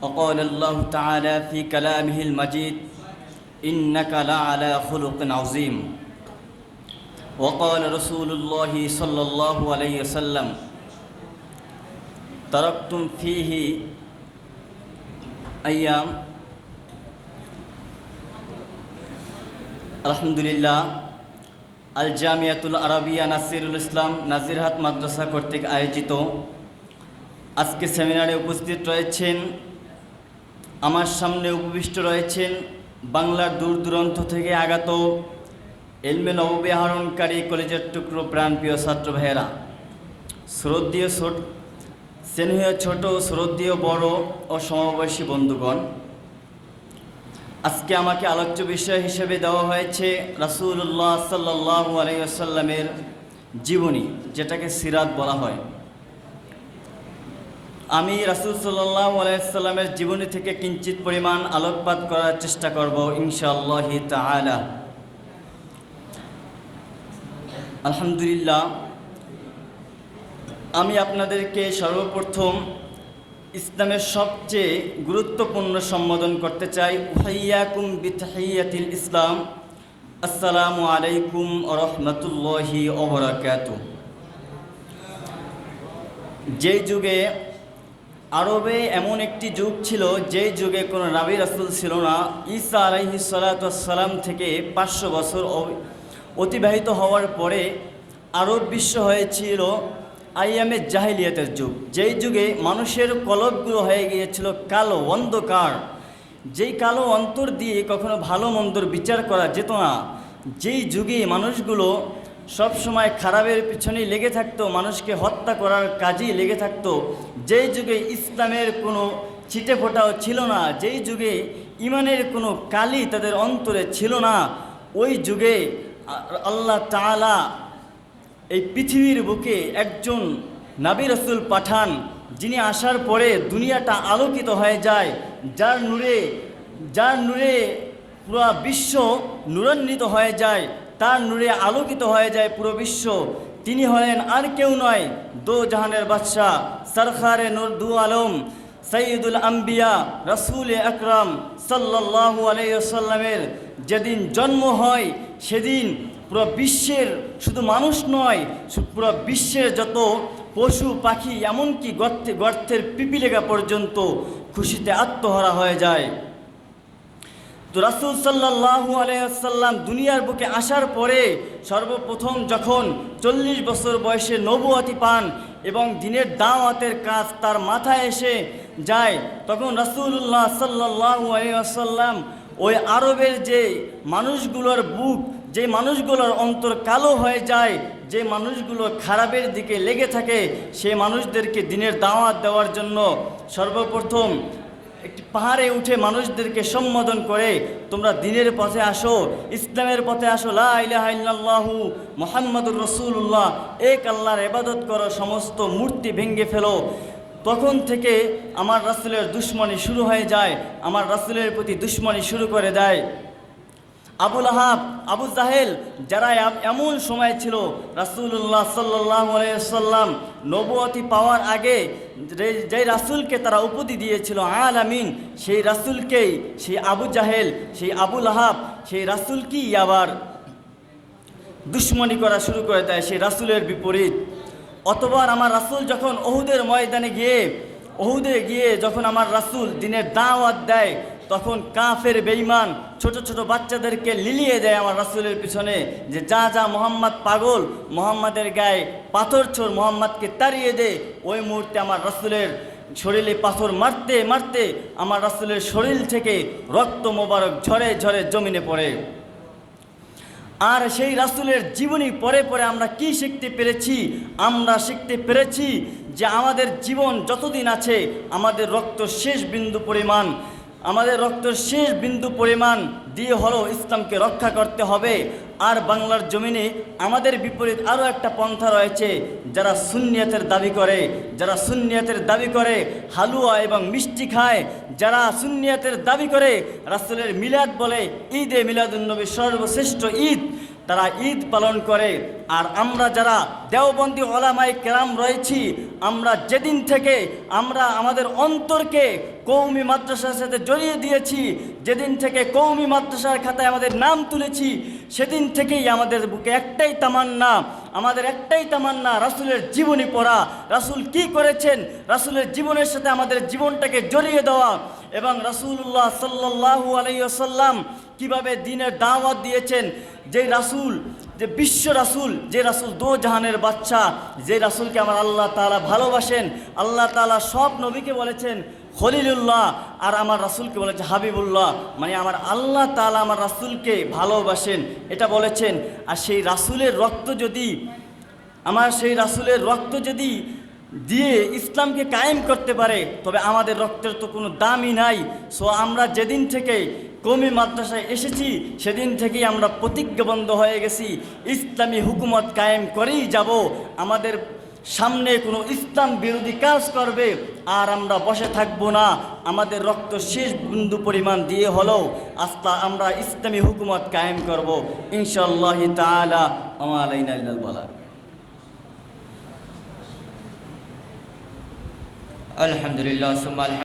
وقال الله تعالى في كلامه المجيد إنك لعلى خلق عظيم وقال رسول الله صلى الله عليه وسلم تركتم فيه أيام আলহামদুলিল্লাহ আল জামিয়াতুল আরাবিয়া নাসিরুল ইসলাম নাজিরহাট মাদ্রাসা কর্তৃক আয়োজিত আজকে সেমিনারে উপস্থিত রয়েছেন, আমার সামনে উপবিষ্ট রয়েছেন বাংলার দূর দূরান্ত থেকে আগত ইলমে নববী আহরণকারী কলেজের টুকরো প্রাণপ্রিয় ছাত্র ভাইয়েরা, শ্রদ্ধেয় স্নেহীয় ছোট, শ্রদ্ধেয় বড় ও সমবয়সী বন্ধুগণ, আজকে আমাকে আলোচ্য বিষয় হিসেবে দেওয়া হয়েছে রাসূলুল্লাহ সাল্লাল্লাহু আলাইহি ওয়াসাল্লামের জীবনী, যেটাকে সিরাত বলা হয়। আমি রাসূল সাল্লাল্লাহু আলাইহি ওয়াসাল্লামের জীবনী থেকে কিঞ্চিত পরিমাণ আলোকপাত করার চেষ্টা করব ইনশাআল্লাহ তাআলা। আলহামদুলিল্লাহ, আমি আপনাদেরকে সর্বপ্রথম ইসলামের সবচেয়ে গুরুত্বপূর্ণ সম্বোধন করতে চাই, উহাইয়াকুম বিতাহিয়াতিল ইসলাম, আসসালামু আলাইকুম ওয়া রাহমাতুল্লাহি ওয়া বারাকাতুহু। যেই যুগে আরবে এমন একটি যুগ ছিল, যেই যুগে কোনো নবী রাসূল ছিল না, ঈসা আলাইহিস সালাতু ওয়াস সালাম থেকে 500 বছর অতিবাহিত হওয়ার পরে আরব বিশ্ব হয়েছিল আইয়ামে জাহিলিয়াতের যুগ। যেই যুগে মানুষের কলবগুলো হয়ে গিয়েছিল কালো অন্ধকার, যেই কালো অন্তর দিয়ে কখনো ভালো মন্দর বিচার করা যেত না, যেই যুগে মানুষগুলো সব সময় খারাপের পিছনেই লেগে থাকতো, মানুষকে হত্যা করার কাজেই লেগে থাকতো, যেই যুগে ইসলামের কোনো ছিটে ফোটাও ছিল না, যেই যুগে ইমানের কোনো কালি তাদের অন্তরে ছিল না, ওই যুগে আল্লাহ তাআলা এই পৃথিবীর বুকে একজন নবী রাসূল পাঠান, যিনি আসার পরে দুনিয়াটা আলোকিত হয়ে যায়, যার নূরে পুরো বিশ্ব নূরান্বিত হয়ে যায়, তার নূরে আলোকিত হয়ে যায় পুরো বিশ্ব। তিনি হলেন আর কেউ নয়, দো জাহানের বাদশাহ, সরকারে নূর দু আলম, সৈয়দুল আম্বিয়া, রাসূল আকরাম সাল্লাল্লাহু আলাইহি ওয়াসাল্লামের যেদিন জন্ম হয়, সেদিন পুরো বিশ্বের শুধু মানুষ নয়, পুরো বিশ্বের যত পশু পাখি, এমনকি গর্তের পিপিলিকা পর্যন্ত খুশিতে আত্মহারা হয়ে যায়। তো রাসূল সাল্লাল্লাহু আলাইহি ওয়াসাল্লাম দুনিয়ার বুকে আসার পরে সর্বপ্রথম যখন 40 বছর বয়সে নবুয়তি পান এবং দ্বীনের দাওয়াতের কাজ তার মাথায় এসে যায়, তখন রাসূলুল্লাহ সাল্লাল্লাহু আলাইহি ওয়াসাল্লাম ওই আরবের যে মানুষগুলোর বুক, যে মানুষগুলোর অন্তর কালো হয়ে যায়, যে মানুষগুলো খারাপের দিকে লেগে থাকে, সেই মানুষদেরকে দ্বীনের দাওয়াত দেওয়ার জন্য সর্বপ্রথম একটি পাহাড়ে উঠে মানুষদেরকে সম্বোধন করে, তোমরা দ্বীনের পথে আসো, ইসলামের পথে আসো, লা ইলাহা ইল্লাল্লাহু মুহাম্মাদুর রাসূলুল্লাহ, এক আল্লাহর ইবাদত করো, সমস্ত মূর্তি ভেঙে ফেলো। তখন থেকে আমার রাসূলের দুশমনি শুরু হয়ে যায়, আমার রাসূলের প্রতি দুশমনি শুরু করে দেয় আবু লাহাব, আবু জাহেল, যারা এমন সময় ছিল রাসূলুল্লাহ সাল্লাল্লাহু আলাইহি ওয়াসাল্লাম নবুয়তি পাওয়ার আগে যেই রাসূলকে তারা উপাধি দিয়েছিল আলামিন, সেই রাসূলকেই সেই আবু জাহেল, সেই আবু লাহাব, সেই রাসূলকেই আবার দুশমনি করা শুরু করে দেয়, সেই রাসূলের বিপরীত। অতবার আমার রাসূল যখন ওহুদের ময়দানে গিয়ে যখন আমার রাসূল দ্বীনের দাওয়াত দেয়, তখন কাফের বেঈমান ছোট ছোট বাচ্চাদেরকে লিলিয়ে দেয় আমার রাসূলের পিছনে, যে যা মোহাম্মদ পাগল, মোহাম্মদের গায়ে পাথর ছোড়, মোহাম্মদকে তাড়িয়ে দে। ওই মুহূর্তে আমার রাসূলের শরীরে পাথর মারতে মারতে আমার রাসূলের শরীর থেকে রক্ত মোবারক ঝরে ঝরে জমিনে পড়ে। আর সেই রাসূলের জীবনী পরে পরে আমরা কি শিখতে পেরেছি? আমরা শিখতে পেরেছি যে আমাদের জীবন যতদিন আছে, আমাদের রক্তের শেষ বিন্দু পরিমাণ দিয়ে হলো ইসলামকে রক্ষা করতে হবে। আর বাংলার জমিনে আমাদের বিপরীত আরও একটা পন্থা রয়েছে, যারা সুন্নিয়তের দাবি করে হালুয়া এবং মিষ্টি খায়, যারা সুন্নিয়তের দাবি করে রাসূলের মিলাদ বলে, ঈদে মিলাদুন্নবী সর্বশ্রেষ্ঠ ঈদ, তারা ঈদ পালন করে। আর আমরা যারা দেওবন্দি ওলামায়ে কেরাম রয়েছি, আমরা যেদিন থেকে আমরা আমাদের অন্তরকে কওমি মাদ্রাসার সাথে জড়িয়ে দিয়েছি, যেদিন থেকে কওমি মাদ্রাসার খাতায় আমাদের নাম তুলেছি, সেদিন থেকেই আমাদের বুকে একটাই তামান্না রাসূলের জীবনী পড়া, রাসূল কি করেছেন, রাসূলের জীবনের সাথে আমাদের জীবনটাকে জড়িয়ে দেওয়া, এবং রাসূলুল্লাহ সাল্লাল্লাহু আলাইহি ওয়াসাল্লাম কিভাবে দ্বীনের দাওয়াত দিয়েছেন, যে রাসূল, যে বিশ্ব রাসূল, যে রাসূল দো জাহানের বাদশা, যে রাসূলকে আমার আল্লাহ তাআলা ভালোবাসেন। আল্লাহ তাআলা সব নবীকে বলেছেন খলিলুল্লাহ, আর আমার রাসূলকে বলেছে হাবিবুল্লাহ, মানে আমার আল্লাহ তাআলা আমার রাসূলকে ভালোবাসেন, এটা বলেছেন। আর সেই রাসূলের রক্ত যদি দিয়ে ইসলামকে কায়েম করতে পারে, তবে আমাদের রক্তের তো কোনো দামই নাই। সো আমরা যেদিন থেকে কওমি মাদ্রাসায় এসেছি, সেদিন থেকেই আমরা প্রতিজ্ঞাবদ্ধ হয়ে গেছি ইসলামী হুকুমত কায়েম করেই যাব। আমাদের সামনে কোনো ইসলাম বিরোধী কাজ করবে আর আমরা বসে থাকবো না। আমাদের রক্ত শেষ বিন্দু পরিমাণ দিয়ে হলেও আমরা ইসলামী হুকুমত কায়েম করব ইনশাআল্লাহ তাআলা। ওয়া আলাইনা ইল্লাল বালাগ। আলহামদুলিল্লাহ।